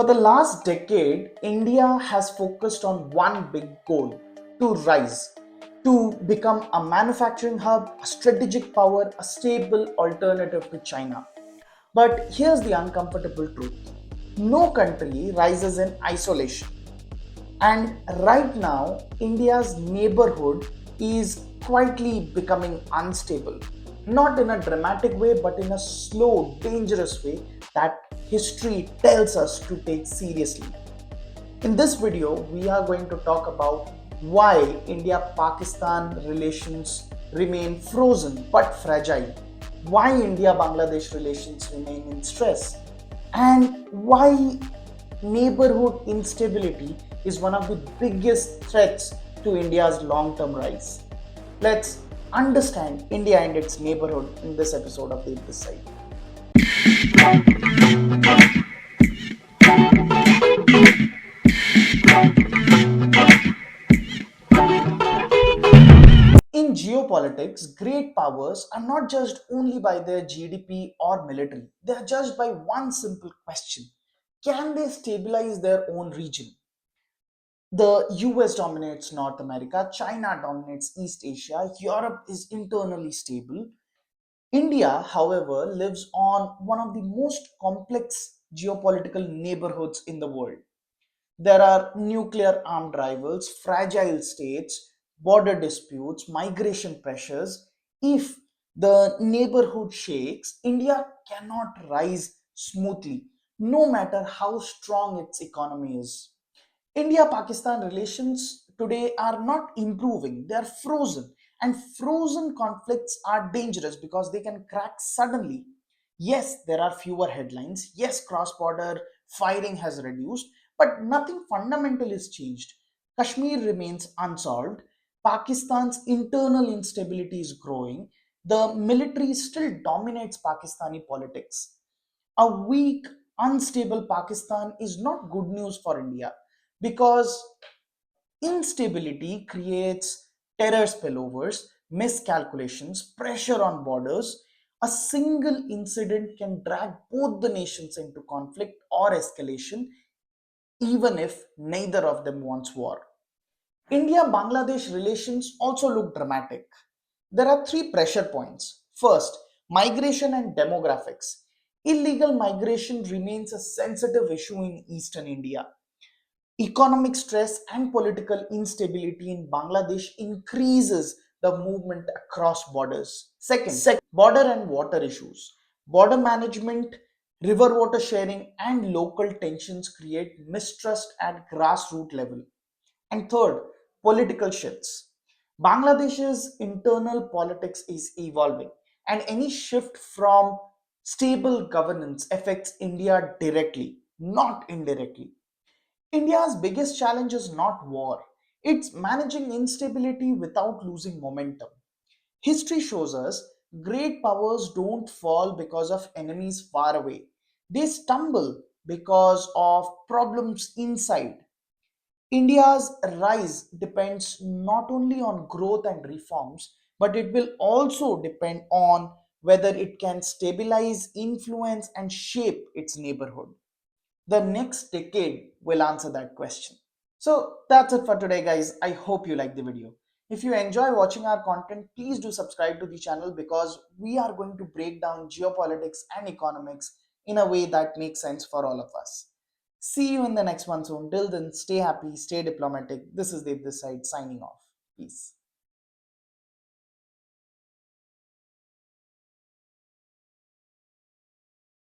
For the last decade, India has focused on one big goal: to rise, to become a manufacturing hub, a strategic power, a stable alternative to China. But here's the uncomfortable truth: no country rises in isolation. And right now, India's neighborhood is quietly becoming unstable. Not in a dramatic way, but in a slow, dangerous way that history tells us to take seriously. In this video, we are going to talk about why India Pakistan relations remain frozen but fragile, why India Bangladesh relations remain in stress, and why neighborhood instability is one of the biggest threats to India's long term rise. Let's understand India and its neighborhood in this episode of the This Side. In geopolitics, great powers are not judged only by their GDP or military. They are judged by one simple question: can they stabilize their own region? The US dominates North America, China dominates East Asia, Europe is internally stable. India, however, lives on one of the most complex geopolitical neighborhoods in the world. There are nuclear armed rivals, fragile states, border disputes, migration pressures. If the neighborhood shakes, India cannot rise smoothly, no matter how strong its economy is. India Pakistan relations today are not improving, they are frozen. And frozen conflicts are dangerous because they can crack suddenly. Yes, there are fewer headlines. Yes, cross border firing has reduced, but nothing fundamental is changed. Kashmir remains unsolved. Pakistan's internal instability is growing. The military still dominates Pakistani politics. A weak, unstable Pakistan is not good news for India because instability creates terror spillovers, miscalculations, pressure on borders. A single incident can drag both the nations into conflict or escalation, even if neither of them wants war. India Bangladesh relations also look dramatic. There are three pressure points. First, migration and demographics. Illegal migration remains a sensitive issue in eastern India. Economic stress and political instability in Bangladesh increases the movement across borders. Second, border and water issues. Border management, river water sharing, and local tensions create mistrust at grassroots level. And third, political shifts. Bangladesh's internal politics is evolving, and any shift from stable governance affects India directly, not indirectly. India's biggest challenge is not war, it's managing instability without losing momentum. History shows us great powers don't fall because of enemies far away, they stumble because of problems inside. India's rise depends not only on growth and reforms, but it will also depend on whether it can stabilize, influence, and shape its neighborhood. The next decade will answer that question. So that's it for today, guys. I hope you like the video. If you enjoy watching our content, please do subscribe to the channel because we are going to break down geopolitics and economics in a way that makes sense for all of us. See you in the next one soon. Till then, stay happy, stay diplomatic. This is Dev this side signing off. Peace.